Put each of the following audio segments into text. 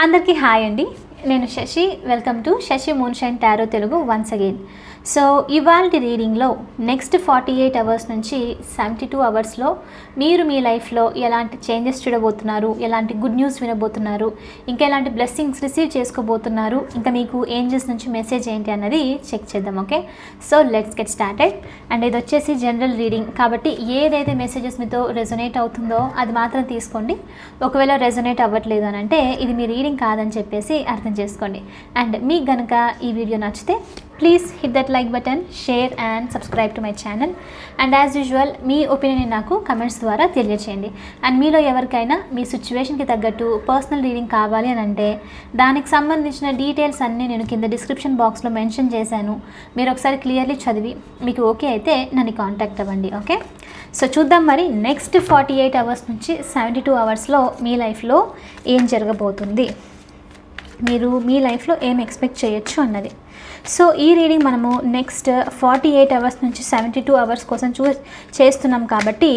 అందరికీ హాయ్ అండి. నేను Sashi. Welcome to Sashi moonshine tarot Telugu once again. So ఇవాల్టి రీడింగ్లో నెక్స్ట్ 48 అవర్స్ నుంచి 72 అవర్స్లో మీరు మీ లైఫ్లో ఎలాంటి చేంజెస్ చూడబోతున్నారు, ఎలాంటి గుడ్ న్యూస్ వినబోతున్నారు, ఇంకా ఎలాంటి బ్లెస్సింగ్స్ రిసీవ్ చేసుకోబోతున్నారు, ఇంకా మీకు ఏంజెస్ నుంచి మెసేజ్ ఏంటి అన్నది చెక్ చేద్దాం. Okay, so let's get started. And ఇది వచ్చేసి జనరల్ రీడింగ్ కాబట్టి ఏదైతే మెసేజెస్ మీతో రెజొనేట్ అవుతుందో అది మాత్రం తీసుకోండి. ఒకవేళ రెజొనేట్ అవ్వట్లేదు అని అంటే ఇది మీ రీడింగ్ కాదని చెప్పేసి అర్థం చేసుకోండి. అండ్ మీకు కనుక ఈ వీడియో నచ్చితే please hit that like button, share and subscribe to my channel. And as usual me opinion నాకు కమెంట్స్ ద్వారా తెలియచేయండి. అండ్ మీలో ఎవరికైనా మీ సిచ్యువేషన్కి తగ్గట్టు పర్సనల్ రీడింగ్ కావాలి అని అంటే దానికి సంబంధించిన డీటెయిల్స్ అన్నీ నేను కింద డిస్క్రిప్షన్ బాక్స్లో మెన్షన్ చేశాను. మీరు ఒకసారి క్లియర్లీ చదివి మీకు ఓకే అయితే నన్ను కాంటాక్ట్ అవ్వండి. ఓకే, సో చూద్దాం మరి నెక్స్ట్ 48 అవర్స్ నుంచి 72 అవర్స్లో మీ లైఫ్లో ఏం జరగబోతుంది, మీరు మీ లైఫ్లో ఏం ఎక్స్పెక్ట్ చేయొచ్చు అన్నది. సో ఈ రీడింగ్ మనము నెక్స్ట్ 48 అవర్స్ నుంచి 72 అవర్స్ కోసం చేస్తున్నాం కాబట్టి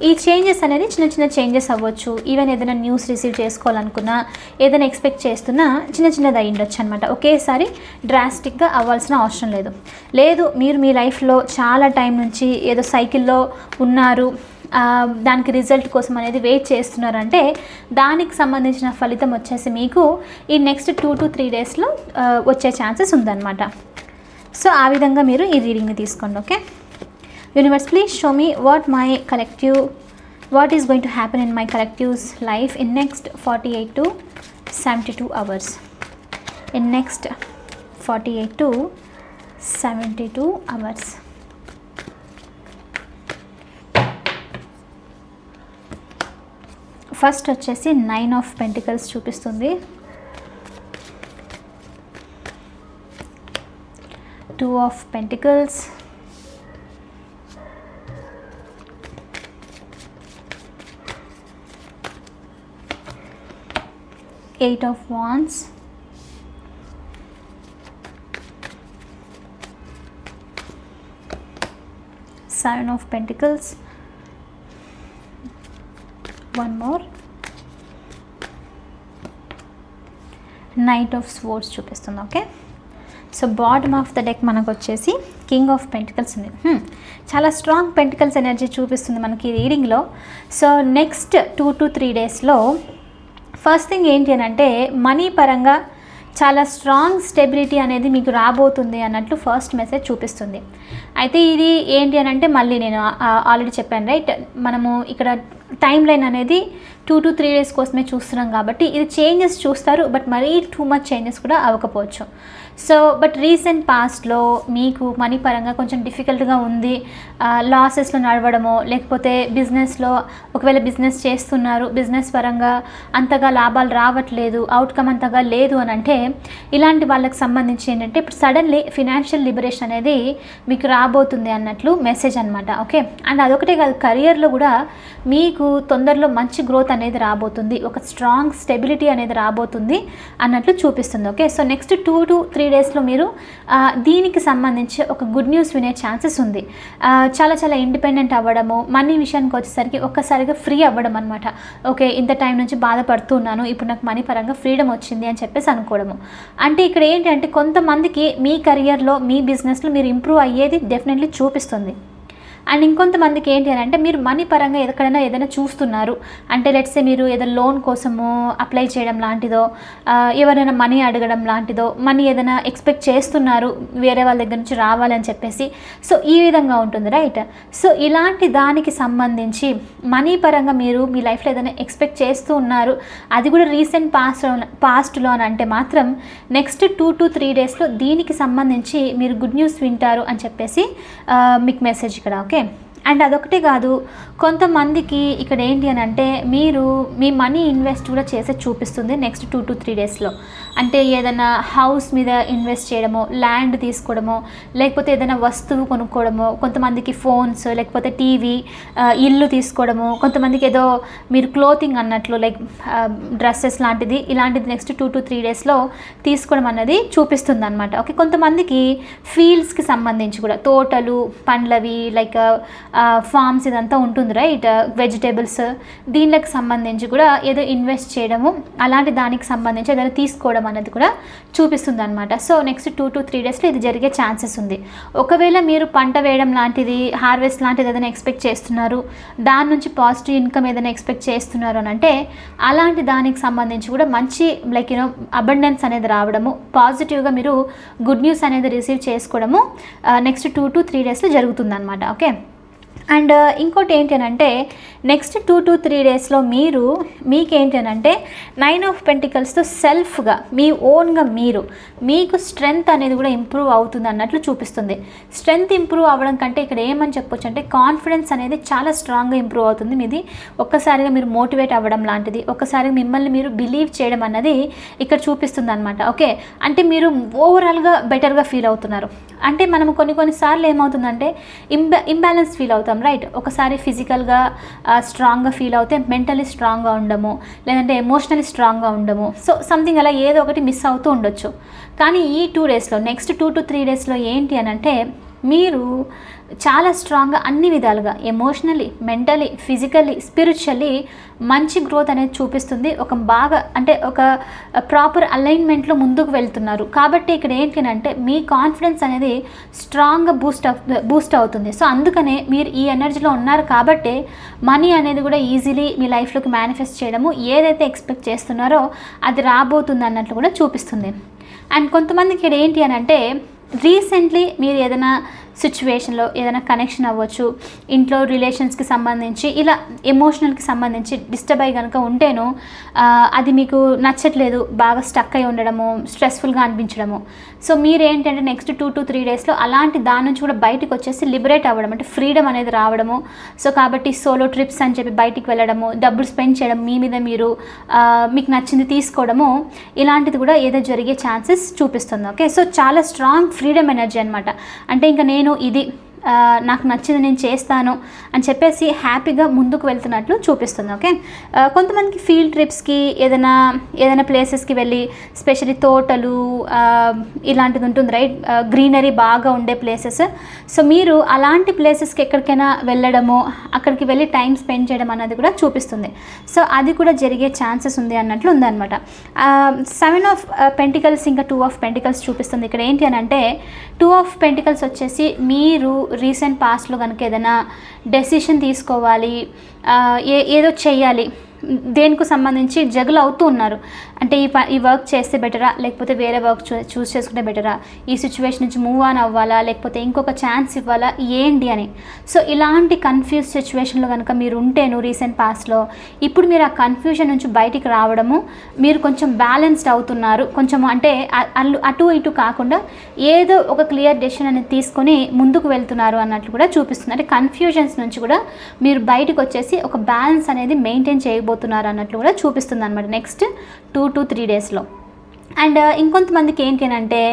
ఈ చేంజెస్ అనేది చిన్న చిన్న చేంజెస్ అవ్వచ్చు. ఈవెన్ ఏదైనా న్యూస్ రిసీవ్ చేసుకోవాలనుకున్నా, ఏదైనా ఎక్స్పెక్ట్ చేస్తున్నా చిన్నది అయ్యిండొచ్చు అనమాట. ఒకేసారి డ్రాస్టిక్గా అవ్వాల్సిన అవసరం లేదు. మీరు మీ లైఫ్లో చాలా టైం నుంచి ఏదో సైకిల్లో ఉన్నారు, దానికి రిజల్ట్ కోసం అనేది వెయిట్ చేస్తున్నారంటే దానికి సంబంధించిన ఫలితం వచ్చేసి మీకు ఈ నెక్స్ట్ 2 to 3 డేస్లో వచ్చే ఛాన్సెస్ ఉందన్నమాట. సో ఆ విధంగా మీరు ఈ రీడింగ్ని తీసుకోండి. Okay, universe please show me what is going to happen in my collectives life in next 48 to 72 hours. In next 48 to 72 hours. First వచ్చేసి 9 ఆఫ్ పెంటికల్స్ చూపిస్తుంది, 2 of pentacles, 8 of wands, 7 of pentacles, one more, knight of swords చూపిస్తుంది. Okay, so bottom of the deck మనకు వచ్చేసి king of pentacles ఉంది. చాలా strong pentacles energy చూపిస్తుంది మనకి రీడింగ్లో. So next 2 to 3 డేస్లో ఫస్ట్ థింగ్ ఏంటి అని అంటే మనీ పరంగా చాలా స్ట్రాంగ్ స్టెబిలిటీ అనేది మీకు రాబోతుంది అన్నట్లు ఫస్ట్ మెసేజ్ చూపిస్తుంది. అయితే ఇది ఏంటి అని అంటే మళ్ళీ నేను ఆల్రెడీ చెప్పాను రైట్, మనము ఇక్కడ టైం లైన్ అనేది 2 to 3 డేస్ కోసమే చూస్తున్నాం కాబట్టి ఇది చేంజెస్ చూస్తారు, బట్ మరీ టూ మచ్ చేంజెస్ కూడా అవ్వకపోవచ్చు. సో బట్ రీసెంట్ పాస్ట్లో మీకు మనీ పరంగా కొంచెం డిఫికల్ట్గా ఉంది, లాసెస్లో నడవడమో లేకపోతే బిజినెస్లో ఒకవేళ బిజినెస్ చేస్తున్నారు, బిజినెస్ పరంగా అంతగా లాభాలు రావట్లేదు, అవుట్కమ్ అంతగా లేదు అని అంటే ఇలాంటి వాళ్ళకి సంబంధించి ఏంటంటే ఇప్పుడు సడన్లీ ఫినాన్షియల్ లిబరేషన్ అనేది మీకు రాబోతుంది అన్నట్లు మెసేజ్ అనమాట. ఓకే, అండ్ అదొకటే కాదు, కెరియర్లో కూడా మీకు తొందరలో మంచి గ్రోత్ అనేది రాబోతుంది, ఒక స్ట్రాంగ్ స్టెబిలిటీ అనేది రాబోతుంది అన్నట్లు చూపిస్తుంది. ఓకే, సో నెక్స్ట్ 2 to 3 డేస్లో మీరు దీనికి సంబంధించి ఒక గుడ్ న్యూస్ వినే ఛాన్సెస్ ఉంది. చాలా ఇండిపెండెంట్ అవ్వడము, మనీ విషయానికి వచ్చేసరికి ఒక్కసారిగా ఫ్రీ అవ్వడం అనమాట. ఓకే, ఇంత టైం నుంచి బాధపడుతున్నాను, ఇప్పుడు నాకు మనీ పరంగా ఫ్రీడమ్ వచ్చింది అని చెప్పేసి అనుకోవడము. అంటే ఇక్కడ ఏంటంటే కొంతమందికి మీ కెరియర్లో మీ బిజినెస్లో మీరు ఇంప్రూవ్ అయ్యేది డెఫినెట్లీ చూపిస్తుంది. అండ్ ఇంకొంతమందికి ఏంటి అని అంటే మీరు మనీ పరంగా ఎక్కడైనా ఏదైనా చూస్తున్నారు అంటే లెట్సే మీరు ఏదైనా లోన్ కోసము అప్లై చేయడం లాంటిదో, ఎవరైనా మనీ అడగడం లాంటిదో, మనీ ఏదైనా ఎక్స్పెక్ట్ చేస్తున్నారు వేరే వాళ్ళ దగ్గర నుంచి రావాలని చెప్పేసి. సో ఈ విధంగా ఉంటుంది రైట్. సో ఇలాంటి దానికి సంబంధించి మనీ పరంగా మీరు మీ లైఫ్లో ఏదైనా ఎక్స్పెక్ట్ చేస్తూ ఉన్నారు, అది కూడా రీసెంట్ పాస్ట్లో అని అంటే మాత్రం నెక్స్ట్ 2 to 3 డేస్లో దీనికి సంబంధించి మీరు గుడ్ న్యూస్ వింటారు అని చెప్పేసి మీకు మెసేజ్ ఇక్కడ. ఓకే, అండ్ అదొకటే కాదు, కొంతమందికి ఇక్కడ ఏంటి అని అంటే మీరు మీ మనీ ఇన్వెస్ట్ కూడా చేసే చూపిస్తుంది నెక్స్ట్ 2 to 3 డేస్లో. అంటే ఏదైనా హౌస్ మీద ఇన్వెస్ట్ చేయడమో, ల్యాండ్ తీసుకోవడమో, లేకపోతే ఏదైనా వస్తువు కొనుక్కోవడమో, కొంతమందికి ఫోన్స్ లేకపోతే టీవీ, ఇల్లు తీసుకోవడము, కొంతమందికి ఏదో మీరు క్లోతింగ్ అన్నట్లు లైక్ డ్రెస్సెస్ లాంటిది, ఇలాంటిది నెక్స్ట్ 2 to 3 డేస్లో తీసుకోవడం అన్నది చూపిస్తుంది అనమాట. ఓకే, కొంతమందికి ఫీల్డ్స్కి సంబంధించి కూడా తోటలు, పండ్లవి లైక్ ఫార్మ్స్ ఇదంతా ఉంటుంది రైట్, వెజిటేబుల్స్ దీనికి సంబంధించి కూడా ఏదో ఇన్వెస్ట్ చేయడము అలాంటి దానికి సంబంధించి ఏదైనా తీసుకోవడం అనేది కూడా చూపిస్తుంది అనమాట. సో నెక్స్ట్ 2 to 3 డేస్లో ఇది జరిగే ఛాన్సెస్ ఉంది. ఒకవేళ మీరు పంట వేయడం లాంటిది, హార్వెస్ట్ లాంటిది ఏదైనా ఎక్స్పెక్ట్ చేస్తున్నారు, దాని నుంచి పాజిటివ్ ఇన్కమ్ ఏదైనా ఎక్స్పెక్ట్ చేస్తున్నారు అని అంటే అలాంటి దానికి సంబంధించి కూడా మంచి లైక్ అబండెన్స్ అనేది రావడము, పాజిటివ్గా మీరు గుడ్ న్యూస్ అనేది రిసీవ్ చేసుకోవడము నెక్స్ట్ 2 to 3 డేస్లో జరుగుతుంది అనమాట. ఓకే, అండ్ ఇంకోటి ఏంటి అని అంటే నెక్స్ట్ 2 to 3 డేస్లో మీకేంటి అని అంటే 9 of Pentaclesతో సెల్ఫ్గా మీ ఓన్గా మీకు స్ట్రెంగ్త్ అనేది కూడా ఇంప్రూవ్ అవుతుంది అన్నట్లు చూపిస్తుంది. స్ట్రెంగ్త్ ఇంప్రూవ్ అవ్వడం కంటే ఇక్కడ ఏమని చెప్పొచ్చు అంటే కాన్ఫిడెన్స్ అనేది చాలా స్ట్రాంగ్గా ఇంప్రూవ్ అవుతుంది మీది. ఒక్కసారిగా మీరు మోటివేట్ అవ్వడం లాంటిది, ఒక్కసారిగా మిమ్మల్ని మీరు బిలీవ్ చేయడం అన్నది ఇక్కడ చూపిస్తుంది అనమాట. ఓకే, అంటే మీరు ఓవరాల్గా బెటర్గా ఫీల్ అవుతున్నారు. అంటే మనం కొన్నిసార్లు ఏమవుతుందంటే ఇంబ్యాలెన్స్ ఫీల్ అవుతాం రైట్. ఒకసారి ఫిజికల్గా స్ట్రాంగ్గా ఫీల్ అవుతే మెంటలీ స్ట్రాంగ్గా ఉండము, లేదంటే ఎమోషనలీ స్ట్రాంగ్గా ఉండము. సో సంథింగ్ అలా ఏదో ఒకటి మిస్ అవుతూ ఉండొచ్చు. కానీ ఈ 2 డేస్లో నెక్స్ట్ 2 to 3 డేస్లో ఏంటి అని అంటే మీరు చాలా స్ట్రాంగ్గా అన్ని విధాలుగా ఎమోషనలీ, మెంటలీ, ఫిజికల్లీ, స్పిరిచువల్లీ మంచి గ్రోత్ అనేది చూపిస్తుంది. ఒక ప్రాపర్ అలైన్మెంట్లో ముందుకు వెళ్తున్నారు. కాబట్టి ఇక్కడ ఏంటి అంటే మీ కాన్ఫిడెన్స్ అనేది స్ట్రాంగ్గా బూస్ట్ అవుతుంది. సో అందుకనే మీరు ఈ ఎనర్జీలో ఉన్నారు కాబట్టి మనీ అనేది కూడా ఈజీలీ మీ లైఫ్లోకి మేనిఫెస్ట్ చేయడము, ఏదైతే ఎక్స్పెక్ట్ చేస్తున్నారో అది రాబోతుంది అన్నట్లు కూడా చూపిస్తుంది. అండ్ కొంతమందికి ఇక్కడ ఏంటి అని అంటే రీసెంట్లీ మీరు ఏదైనా సిచ్యువేషన్లో ఏదైనా కనెక్షన్ అవ్వచ్చు, ఇంట్లో రిలేషన్స్కి సంబంధించి ఇలా ఎమోషనల్కి సంబంధించి డిస్టర్బ్ అయ్యి కనుక ఉంటేను అది మీకు నచ్చట్లేదు, బాగా స్టక్ అయి ఉండడము, స్ట్రెస్ఫుల్గా అనిపించడము. సో మీరు ఏంటంటే నెక్స్ట్ 2 to 3 డేస్లో అలాంటి దాని నుంచి కూడా బయటకు వచ్చేసి లిబరేట్ అవ్వడం, అంటే ఫ్రీడమ్ అనేది రావడము. సో కాబట్టి సోలో ట్రిప్స్ అని చెప్పి బయటికి వెళ్ళడము, డబ్బులు స్పెండ్ చేయడం, మీ మీద మీరు మీకు నచ్చింది తీసుకోవడము, ఇలాంటిది కూడా ఏదో జరిగే ఛాన్సెస్ చూపిస్తుంది. ఓకే, సో చాలా స్ట్రాంగ్ ఫ్రీడమ్ ఎనర్జీ అనమాట. అంటే ఇంకా నేను ఇది నాకు నచ్చింది నేను చేస్తాను అని చెప్పేసి హ్యాపీగా ముందుకు వెళ్తున్నట్లు చూపిస్తుంది. ఓకే, కొంతమందికి ఫీల్డ్ ట్రిప్స్కి ఏదైనా ప్లేసెస్కి వెళ్ళి, స్పెషల్లీ తోటలు ఇలాంటిది ఉంటుంది రైట్, గ్రీనరీ బాగా ఉండే ప్లేసెస్. సో మీరు అలాంటి ప్లేసెస్కి ఎక్కడికైనా వెళ్ళడము, అక్కడికి వెళ్ళి టైం స్పెండ్ చేయడం అన్నది కూడా చూపిస్తుంది. సో అది కూడా జరిగే ఛాన్సెస్ ఉంది అన్నట్లు ఉందన్నమాట. 7 of Pentacles ఇంకా 2 of Pentacles చూపిస్తుంది. ఇక్కడ ఏంటి అని అంటే 2 of Pentacles వచ్చేసి మీరు రీసెంట్ పాస్ట్లో కనుక ఏదైనా డెసిషన్ తీసుకోవాలి, ఏదో చెయ్యాలి, దేనికి సంబంధించి జగులు అవుతూ ఉన్నారు. అంటే ఈ వర్క్ చేస్తే బెటరా, లేకపోతే వేరే వర్క్ చూస్ చేసుకుంటే బెటరా, ఈ సిచ్యువేషన్ నుంచి మూవ్ ఆన్ అవ్వాలా, లేకపోతే ఇంకొక ఛాన్స్ ఇవ్వాలా, ఏంటి అని. సో ఇలాంటి కన్ఫ్యూజ్ సిచ్యువేషన్లో కనుక మీరు ఉంటేను రీసెంట్ పాస్ట్లో, ఇప్పుడు మీరు ఆ కన్ఫ్యూజన్ నుంచి బయటికి రావడము, మీరు కొంచెం బ్యాలెన్స్డ్ అవుతున్నారు, కొంచెం అంటే అటు ఇటు కాకుండా ఏదో ఒక క్లియర్ డెసిషన్ అనేది తీసుకొని ముందుకు వెళ్తున్నారు అన్నట్లు కూడా చూపిస్తుంది. అంటే కన్ఫ్యూజన్స్ నుంచి కూడా మీరు బయటకు వచ్చేసి ఒక బ్యాలెన్స్ అనేది మెయింటైన్ చేయబోతున్నారు అన్నట్లు కూడా చూపిస్తుంది అనమాట నెక్స్ట్ 2 to 3 డేస్లో. అండ్ ఇంకొంతమందికి ఏంటి అంటే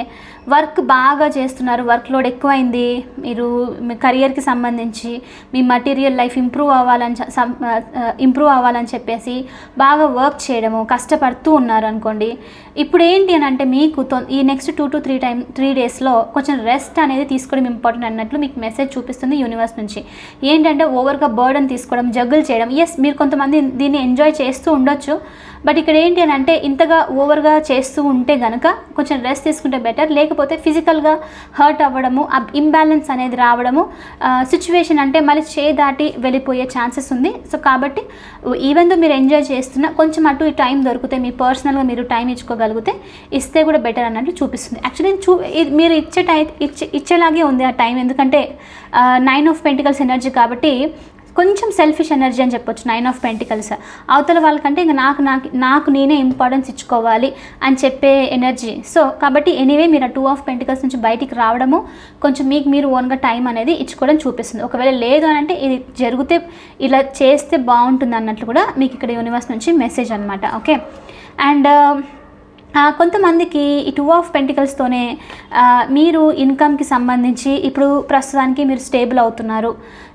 వర్క్ బాగా చేస్తున్నారు, వర్క్ లోడ్ ఎక్కువైంది, మీరు మీ కెరియర్కి సంబంధించి మీ మటీరియల్ లైఫ్ ఇంప్రూవ్ అవ్వాలని చెప్పేసి బాగా వర్క్ చేయడము, కష్టపడుతూ ఉన్నారు అనుకోండి. ఇప్పుడు ఏంటి అని అంటే మీకు ఈ నెక్స్ట్ 2 to 3 డేస్లో కొంచెం రెస్ట్ అనేది తీసుకోవడం ఇంపార్టెంట్ అన్నట్లు మీకు మెసేజ్ చూపిస్తుంది యూనివర్స్ నుంచి. ఏంటంటే ఓవర్గా బర్డన్ తీసుకోవడం, జగ్గులు చేయడం. ఎస్, మీరు కొంతమంది దీన్ని ఎంజాయ్ చేస్తూ ఉండొచ్చు, బట్ ఇక్కడ ఏంటి అని అంటే ఇంతగా ఓవర్గా చేస్తూ ఉంటే కనుక కొంచెం రెస్ట్ తీసుకుంటే బెటర్. లేకపోతే ఫిజికల్గా హర్ట్ అవ్వడము, ఇంబ్యాలెన్స్ అనేది రావడము, సిచ్యువేషన్ అంటే మళ్ళీ దాటి వెళ్ళిపోయే ఛాన్సెస్ ఉంది. సో కాబట్టి ఈవెన్ దో మీరు ఎంజాయ్ చేస్తున్నా కొంచెం అటు ఈ టైం దొరికితే, మీ పర్సనల్గా మీరు టైం ఇచ్చుకోగలిగితే ఇస్తే కూడా బెటర్ అన్నట్లు చూపిస్తుంది. యాక్చువల్లీ మీరు ఇచ్చేలాగే ఉంది ఆ టైం, ఎందుకంటే 9 of Pentacles ఎనర్జీ కాబట్టి కొంచెం సెల్ఫిష్ ఎనర్జీ అని చెప్పొచ్చు 9 of Pentacles. అవతల వాళ్ళకంటే ఇంకా నాకు నేనే ఇంపార్టెన్స్ ఇచ్చుకోవాలి అని చెప్పే ఎనర్జీ. సో కాబట్టి ఎనీవే మీరు 2 of Pentacles నుంచి బయటికి రావడము, కొంచెం మీకు మీరు ఓన్గా టైం అనేది ఇచ్చుకోవడం చూపిస్తుంది. ఒకవేళ లేదు అని అంటే ఇది జరిగితే ఇలా చేస్తే బాగుంటుంది అన్నట్లు కూడా మీకు ఇక్కడ యూనివర్స్ నుంచి మెసేజ్ అనమాట. ఓకే, అండ్ కొంతమందికి ఈ 2 of Penticlestోనే మీరు ఇన్కమ్కి సంబంధించి ఇప్పుడు ప్రస్తుతానికి మీరు స్టేబుల్ అవుతున్నారు,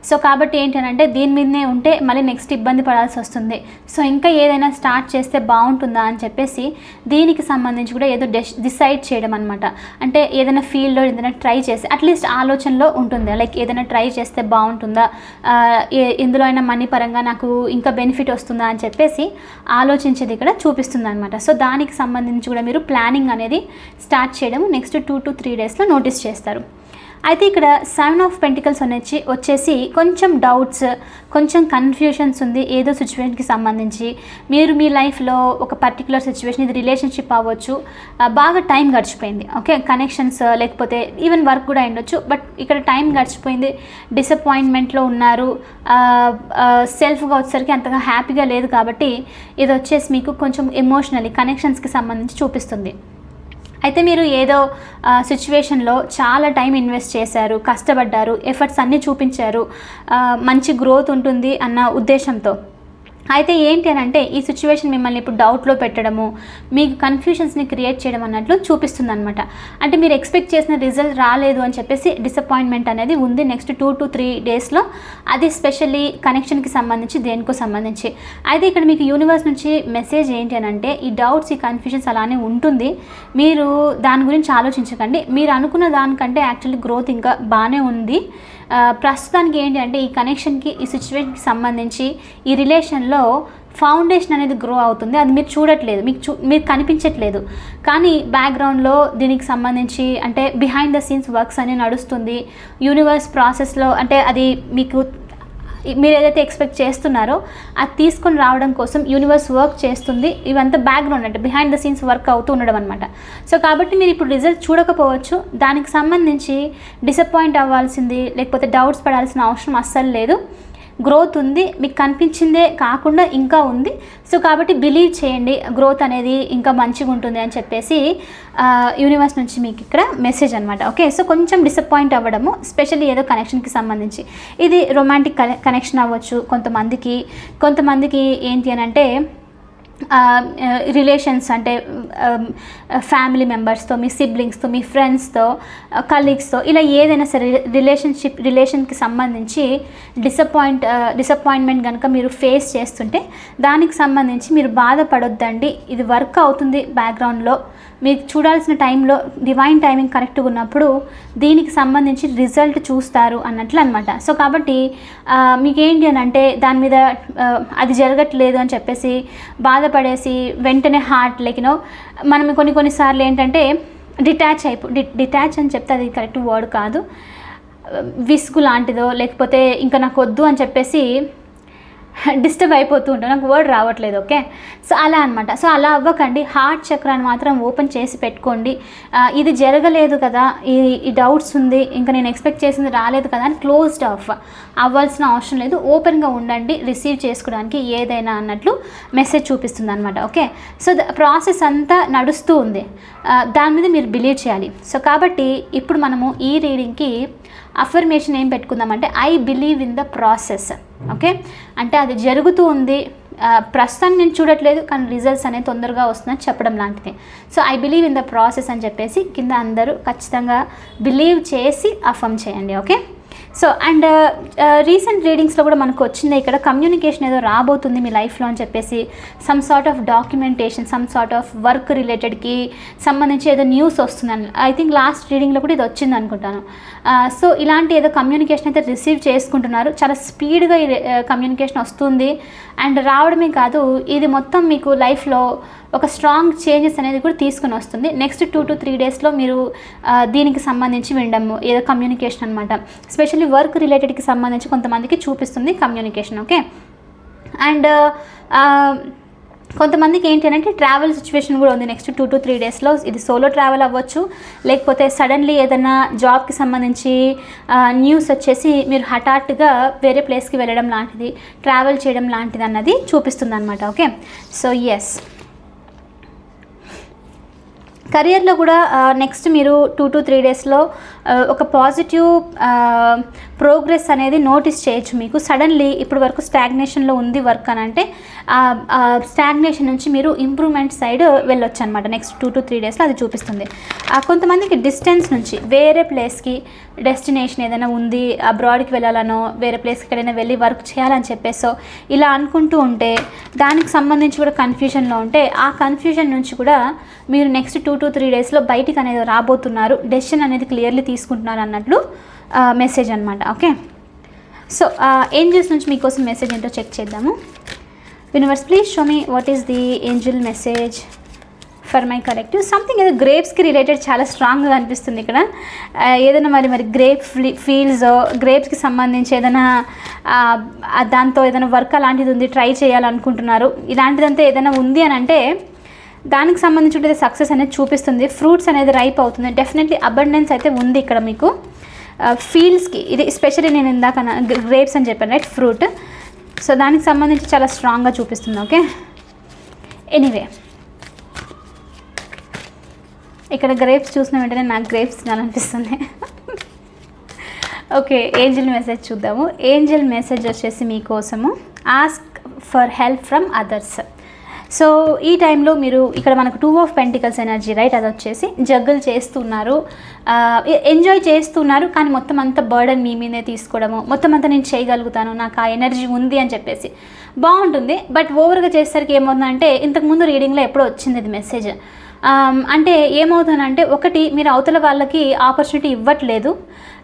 సో కాబట్టి ఏంటంటే దీని మీదనే ఉంటే మళ్ళీ నెక్స్ట్ ఇబ్బంది పడాల్సి వస్తుంది. సో ఇంకా ఏదైనా స్టార్ట్ చేస్తే బాగుంటుందా అని చెప్పేసి దీనికి సంబంధించి కూడా ఏదో డిసైడ్ చేయడం అనమాట. అంటే ఏదైనా ఫీల్డ్లో ఏదైనా ట్రై చేసి అట్లీస్ట్ ఆలోచనలో ఉంటుంది, లైక్ ఏదైనా ట్రై చేస్తే బాగుంటుందా, ఎందులో అయినా మనీ పరంగా నాకు ఇంకా బెనిఫిట్ వస్తుందా అని చెప్పేసి ఆలోచించేది ఇక్కడ చూపిస్తుంది అనమాట. సో దానికి సంబంధించి కూడా మీరు ప్లానింగ్ అనేది స్టార్ట్ చేయడం నెక్స్ట్ 2 to 3 డేస్లో నోటీస్ చేస్తారు. అయితే ఇక్కడ 7 of Pentacles వచ్చేసి కొంచెం డౌట్స్, కొంచెం కన్ఫ్యూషన్స్ ఉంది ఏదో సిచ్యువేషన్కి సంబంధించి. మీరు మీ లైఫ్లో ఒక పర్టికులర్ సిచ్యువేషన్, ఇది రిలేషన్షిప్ అవ్వచ్చు, బాగా టైం గడిచిపోయింది, ఓకే, కనెక్షన్స్ లేకపోతే ఈవెన్ వర్క్ కూడా ఉండొచ్చు, బట్ ఇక్కడ టైం గడిచిపోయింది, డిసప్పాయింట్మెంట్లో ఉన్నారు, సెల్ఫ్గా వచ్చేసరికి అంతగా హ్యాపీగా లేదు. కాబట్టి ఇది వచ్చేసి మీకు కొంచెం ఎమోషనల్లీ కనెక్షన్స్కి సంబంధించి చూపిస్తుంది. అయితే మీరు ఏదో సిచ్యువేషన్లో చాలా టైం ఇన్వెస్ట్ చేశారు, కష్టపడ్డారు, ఎఫర్ట్స్ అన్నీ చూపించారు, మంచి గ్రోత్ ఉంటుంది అన్న ఉద్దేశంతో. అయితే ఏంటి అని అంటే ఈ సిచ్యువేషన్ మిమ్మల్ని ఇప్పుడు డౌట్లో పెట్టడము, మీకు కన్ఫ్యూషన్స్ని క్రియేట్ చేయడం అన్నట్లు చూపిస్తుంది అనమాట. అంటే మీరు ఎక్స్పెక్ట్ చేసిన రిజల్ట్ రాలేదు అని చెప్పేసి డిసప్పాయింట్మెంట్ అనేది ఉంది నెక్స్ట్ 2 to 3 డేస్లో. అది స్పెషల్లీ కనెక్షన్కి సంబంధించి, దేనికో సంబంధించి. అయితే ఇక్కడ మీకు యూనివర్స్ నుంచి మెసేజ్ ఏంటి అని అంటే ఈ డౌట్స్, ఈ కన్ఫ్యూషన్స్ అలానే ఉంటుంది, మీరు దాని గురించి ఆలోచించకండి, మీరు అనుకున్న దానికంటే యాక్చువల్లీ గ్రోత్ ఇంకా బాగానే ఉంది. ప్రస్తుతానికి ఏంటి అంటే ఈ కనెక్షన్కి, ఈ సిచ్యువేషన్కి సంబంధించి ఈ రిలేషన్లో ఫౌండేషన్ అనేది గ్రో అవుతుంది. అది మీరు చూడట్లేదు, మీకు కనిపించట్లేదు, కానీ బ్యాక్గ్రౌండ్లో దీనికి సంబంధించి అంటే బిహైండ్ ద సీన్స్ వర్క్స్ అని నడుస్తుంది. యూనివర్స్ ప్రాసెస్లో అంటే అది మీకు మీరు ఏదైతే ఎక్స్పెక్ట్ చేస్తున్నారో అది తీసుకొని రావడం కోసం యూనివర్స్ వర్క్ చేస్తుంది. ఇవంతా బ్యాక్గ్రౌండ్ అంటే బిహైండ్ ద సీన్స్ వర్క్ అవుతూ ఉండడం అనమాట. సో కాబట్టి మీరు ఇప్పుడు రిజల్ట్ చూడకపోవచ్చు, దానికి సంబంధించి డిసప్పాయింట్ అవ్వాల్సింది లేకపోతే డౌట్స్ పడాల్సిన అవసరం అస్సలు లేదు. గ్రోత్ ఉంది, మీకు కనిపించిందే కాకుండా ఇంకా ఉంది. సో కాబట్టి బిలీవ్ చేయండి, గ్రోత్ అనేది ఇంకా మంచిగా ఉంటుంది అని చెప్పేసి యూనివర్స్ నుంచి మీకు ఇక్కడ మెసేజ్ అనమాట. ఓకే, సో కొంచెం డిసప్పాయింట్ అవ్వడము, స్పెషల్లీ ఏదో కనెక్షన్కి సంబంధించి. ఇది రొమాంటిక్ కనెక్షన్ అవ్వచ్చు కొంతమందికి ఏంటి అని అంటే రిలేషన్స్ అంటే ఫ్యామిలీ మెంబర్స్తో, మీ సిబ్లింగ్స్తో, మీ ఫ్రెండ్స్తో, కలీగ్స్తో, ఇలా ఏదైనా సరే రిలేషన్కి సంబంధించి డిసప్పాయింట్మెంట్ కనుక మీరు ఫేస్ చేస్తుంటే దానికి సంబంధించి మీరు బాధపడొద్దండి. ఇది వర్క్ అవుతుంది బ్యాక్గ్రౌండ్లో, మీకు చూడాల్సిన టైంలో డివైన్ టైమింగ్ కరెక్ట్గా ఉన్నప్పుడు దీనికి సంబంధించి రిజల్ట్ చూస్తారు అన్నట్లు అనమాట. సో కాబట్టి మీకేంటి అని అంటే దాని మీద అది జరగట్లేదు అని చెప్పేసి బాధపడేసి వెంటనే హార్ట్ లైక్నో మనం కొన్నిసార్లు ఏంటంటే డిటాచ్ అని చెప్తే అది కరెక్ట్ వర్డ్ కాదు, విసుగు లాంటిదో లేకపోతే ఇంకా నాకు వద్దు అని చెప్పేసి డిస్టర్బ్ అయిపోతూ ఉంటాం, నాకు వర్డ్ రావట్లేదు. ఓకే, సో అలా అనమాట. సో అలా అవ్వకండి, హార్ట్ చక్రాన్ని మాత్రం ఓపెన్ చేసి పెట్టుకోండి. ఇది జరగలేదు కదా, ఈ డౌట్స్ ఉంది, ఇంకా నేను ఎక్స్పెక్ట్ చేసింది రాలేదు కదా అని క్లోజ్డ్ ఆఫ్ అవ్వాల్సిన అవసరం లేదు. ఓపెన్గా ఉండండి రిసీవ్ చేసుకోవడానికి ఏదైనా అన్నట్లు మెసేజ్ చూపిస్తుంది అనమాట. ఓకే, సో ప్రాసెస్ అంతా నడుస్తూ ఉంది, దాని మీద మీరు బిలీవ్ చేయాలి. సో కాబట్టి ఇప్పుడు మనము ఈ రీడింగ్కి అఫర్మేషన్ ఏం పెట్టుకుందామంటే I believe in the process. Okay, అంటే అది జరుగుతూ ఉంది, ప్రస్తుతం నేను చూడట్లేదు కానీ రిజల్ట్స్ అనేది తొందరగా వస్తుందని చెప్పడం లాంటిది. So I believe in the process అని చెప్పేసి కింద అందరూ ఖచ్చితంగా బిలీవ్ చేసి అఫర్మ్ చేయండి. ఓకే, సో అండ్ రీసెంట్ రీడింగ్స్లో కూడా మనకు వచ్చింది ఇక్కడ కమ్యూనికేషన్ ఏదో రాబోతుంది మీ లైఫ్లో అని చెప్పేసి, some sort of documentation, some sort of work రిలేటెడ్కి సంబంధించి ఏదో న్యూస్ వస్తుందని ఐ థింక్ లాస్ట్ రీడింగ్లో కూడా ఇది వచ్చింది అనుకుంటాను. సో ఇలాంటి ఏదో కమ్యూనికేషన్ అయితే రిసీవ్ చేసుకుంటున్నారు, చాలా స్పీడ్గా కమ్యూనికేషన్ వస్తుంది. అండ్ రావడమే కాదు, ఇది మొత్తం మీకు లైఫ్లో ఒక స్ట్రాంగ్ చేంజెస్ అనేది కూడా తీసుకుని వస్తుంది. నెక్స్ట్ 2 to 3 డేస్లో మీరు దీనికి సంబంధించి వినడము ఏదో కమ్యూనికేషన్ అనమాట, స్పెషల్లీ వర్క్ రిలేటెడ్కి సంబంధించి కొంతమందికి చూపిస్తుంది కమ్యూనికేషన్. ఓకే, అండ్ కొంతమందికి ఏంటి అంటే ట్రావెల్ సిచ్యువేషన్ కూడా ఉంది నెక్స్ట్ 2 to 3 డేస్లో. ఇది సోలో ట్రావెల్ అవ్వచ్చు, లేకపోతే సడన్లీ ఏదైనా జాబ్కి సంబంధించి న్యూస్ వచ్చేసి మీరు హఠాత్తుగా వేరే ప్లేస్కి వెళ్ళడం లాంటిది, ట్రావెల్ చేయడం లాంటిది అన్నది చూపిస్తుంది అనమాట. ఓకే, సో ఎస్, కెరియర్లో కూడా నెక్స్ట్ మీరు 2 to 3 డేస్లో ఒక పాజిటివ్ ప్రోగ్రెస్ అనేది నోటీస్ చేయొచ్చు మీకు. సడన్లీ ఇప్పటి వరకు స్టాగ్నేషన్లో ఉంది వర్క్ అని అంటే స్టాగ్నేషన్ నుంచి మీరు ఇంప్రూవ్మెంట్ సైడ్ వెళ్ళొచ్చు అనమాట. నెక్స్ట్ 2 to 3 డేస్లో అది చూపిస్తుంది. కొంతమందికి డిస్టెన్స్ నుంచి వేరే ప్లేస్కి డెస్టినేషన్ ఏదైనా ఉంది, అబ్రాడ్కి వెళ్ళాలనో వేరే ప్లేస్కి ఎక్కడైనా వెళ్ళి వర్క్ చేయాలని చెప్పేసో ఇలా అనుకుంటూ ఉంటే, దానికి సంబంధించి కూడా కన్ఫ్యూజన్లో ఉంటే, ఆ కన్ఫ్యూజన్ నుంచి కూడా మీరు నెక్స్ట్ 2 to 3 డేస్లో బయటికి అనేది రాబోతున్నారు, డెసిషన్ అనేది క్లియర్లీ తీసుకుంటున్నారు అన్నట్లు మెసేజ్ అనమాట. ఓకే, సో ఏంజల్స్ నుంచి మీకోసం మెసేజ్ ఏంటో చెక్ చేద్దాము. Universe please show me what is the Angel message for my collective. Something ఏదో గ్రేప్స్కి రిలేటెడ్ చాలా స్ట్రాంగ్గా అనిపిస్తుంది ఇక్కడ. ఏదైనా మరి గ్రేప్ ఫీల్డ్స్, గ్రేప్స్కి సంబంధించి ఏదైనా దాంతో ఏదైనా వర్క్ అలాంటిది ఉంది, ట్రై చేయాలనుకుంటున్నారు, ఇలాంటిదంతా ఏదైనా ఉంది అని అంటే దానికి సంబంధించి సక్సెస్ అనేది చూపిస్తుంది. ఫ్రూట్స్ అనేది రైప్ అవుతుంది. డెఫినెట్లీ అబండెన్స్ అయితే ఉంది ఇక్కడ మీకు. ఫీల్డ్స్కి ఇది స్పెషల్లీ నేను ఇందాక గ్రేప్స్ అని చెప్పాను రైట్, ఫ్రూట్. సో దానికి సంబంధించి చాలా స్ట్రాంగ్గా చూపిస్తుంది. ఓకే, ఎనీవే ఇక్కడ గ్రేప్స్ చూసిన వెంటనే నాకు గ్రేప్స్ తినాలనిపిస్తుంది. ఓకే, ఏంజల్ మెసేజ్ చూద్దాము. ఏంజల్ మెసేజ్ వచ్చేసి మీకోసము ask for help from others. So ఈ టైంలో మీరు ఇక్కడ మనకు 2 of Pentacles ఎనర్జీ రైట్, అది వచ్చేసి జగ్గులు చేస్తున్నారు, ఎంజాయ్ చేస్తున్నారు, కానీ మొత్తం అంతా బర్డన్ మీ మీదే తీసుకోవడము, మొత్తం అంతా నేను చేయగలుగుతాను, నాకు ఆ ఎనర్జీ ఉంది అని చెప్పేసి బాగుంటుంది. బట్ ఓవర్గా చేసేసరికి ఏమవుతుందంటే, ఇంతకుముందు రీడింగ్లో ఎప్పుడో వచ్చింది ఇది మెసేజ్. అంటే ఏమవుతుందంటే, ఒకటి మీరు అవతల వాళ్ళకి ఆపర్చునిటీ ఇవ్వట్లేదు,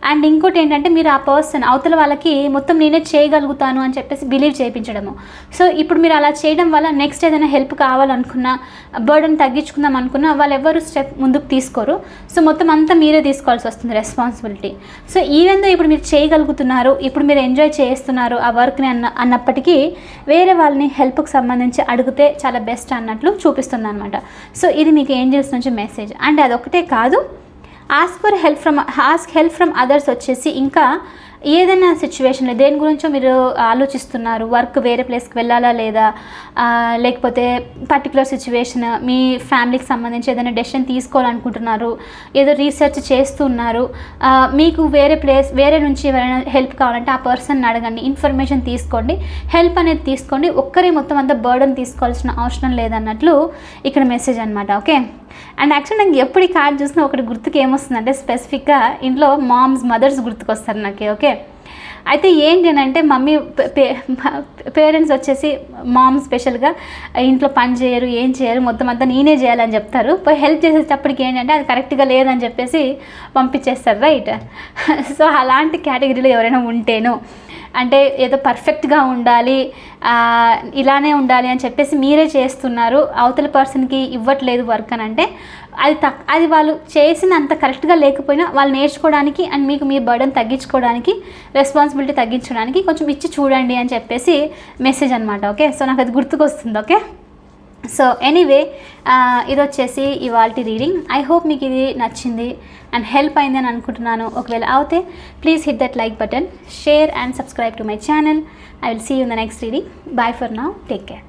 అండ్ ఇంకోటి ఏంటంటే మీరు ఆ పర్సన్ అవతల వాళ్ళకి మొత్తం నేనే చేయగలుగుతాను అని చెప్పేసి బిలీవ్ చేయించడము. సో ఇప్పుడు మీరు అలా చేయడం వల్ల నెక్స్ట్ ఏదైనా హెల్ప్ కావాలనుకున్నా, బర్డన్ తగ్గించుకుందాం అనుకున్నా, వాళ్ళు ఎవరు స్టెప్ ముందుకు తీసుకోరు. సో మొత్తం అంతా మీరే తీసుకోవాల్సి వస్తుంది రెస్పాన్సిబిలిటీ. సో ఈవెన్ దో ఇప్పుడు మీరు చేయగలుగుతున్నారు, ఇప్పుడు మీరు ఎంజాయ్ చేస్తున్నారు ఆ వర్క్ని అన్నప్పటికీ వేరే వాళ్ళని హెల్ప్కి సంబంధించి అడిగితే చాలా బెస్ట్ అన్నట్లు చూపిస్తుంది అనమాట. సో ఇది మీకు ఏంజల్స్ నుంచి మెసేజ్. అండ్ అదొకటే కాదు, ఆస్క్ హెల్ప్ ఫ్రమ్ అదర్స్ వచ్చేసి ఇంకా ఏదైనా సిచ్యువేషన్లో దేని గురించో మీరు ఆలోచిస్తున్నారు, వర్క్ వేరే ప్లేస్కి వెళ్ళాలా లేదా, లేకపోతే పర్టికులర్ సిచ్యువేషన్ మీ ఫ్యామిలీకి సంబంధించి ఏదైనా డెసిషన్ తీసుకోవాలనుకుంటున్నారు, ఏదో రీసెర్చ్ చేస్తున్నారు, మీకు వేరే నుంచి ఎవరైనా హెల్ప్ కావాలంటే ఆ పర్సన్ని అడగండి, ఇన్ఫర్మేషన్ తీసుకోండి, హెల్ప్ అనేది తీసుకోండి, ఒక్కరే మొత్తం అంతా బర్డన్ తీసుకోవాల్సిన అవసరం లేదన్నట్లు ఇక్కడ మెసేజ్ అనమాట. ఓకే, అండ్ యాక్చువల్లీ నాకు ఎప్పుడు ఈ కార్డ్ చూసినా ఒకటి గుర్తుకు ఏమొస్తుందంటే, స్పెసిఫిక్గా ఇంట్లో మదర్స్ గుర్తుకొస్తారు నాకు. ఓకే, అయితే ఏంటి అని అంటే మమ్మీ పేరెంట్స్ వచ్చేసి మామ్ స్పెషల్గా ఇంట్లో పని చేయరు, ఏం చేయరు, మొత్తం అంతా నేనే చేయాలని చెప్తారు. పోయి హెల్ప్ చేసేటప్పటికి ఏంటంటే అది కరెక్ట్గా లేదని చెప్పేసి పంపించేస్తారు రైట్. సో అలాంటి కేటగిరీలో ఎవరైనా ఉంటేను, అంటే ఏదో పర్ఫెక్ట్గా ఉండాలి, ఇలానే ఉండాలి అని చెప్పేసి మీరే చేస్తున్నారు, అవతల పర్సన్కి ఇవ్వట్లేదు వర్క్ అని అంటే అది వాళ్ళు చేసినంత కరెక్ట్గా లేకపోయినా వాళ్ళు నేర్చుకోవడానికి అండ్ మీకు మీ బర్డన్ తగ్గించుకోవడానికి, రెస్పాన్సిబిలిటీ తగ్గించడానికి కొంచెం ఇచ్చి చూడండి అని చెప్పేసి మెసేజ్ అనమాట. ఓకే, సో నాకు అది గుర్తుకొస్తుంది. ఓకే, సో ఎనీవే ఇది వచ్చేసి ఇవాల్టి రీడింగ్. ఐ హోప్ మీకు ఇది నచ్చింది అండ్ హెల్ప్ అయింది అని అనుకుంటున్నాను. ఒకవేళ అవుతే please hit that like button, share and subscribe to my channel. I will see you in the next reading. Bye for now. Take care.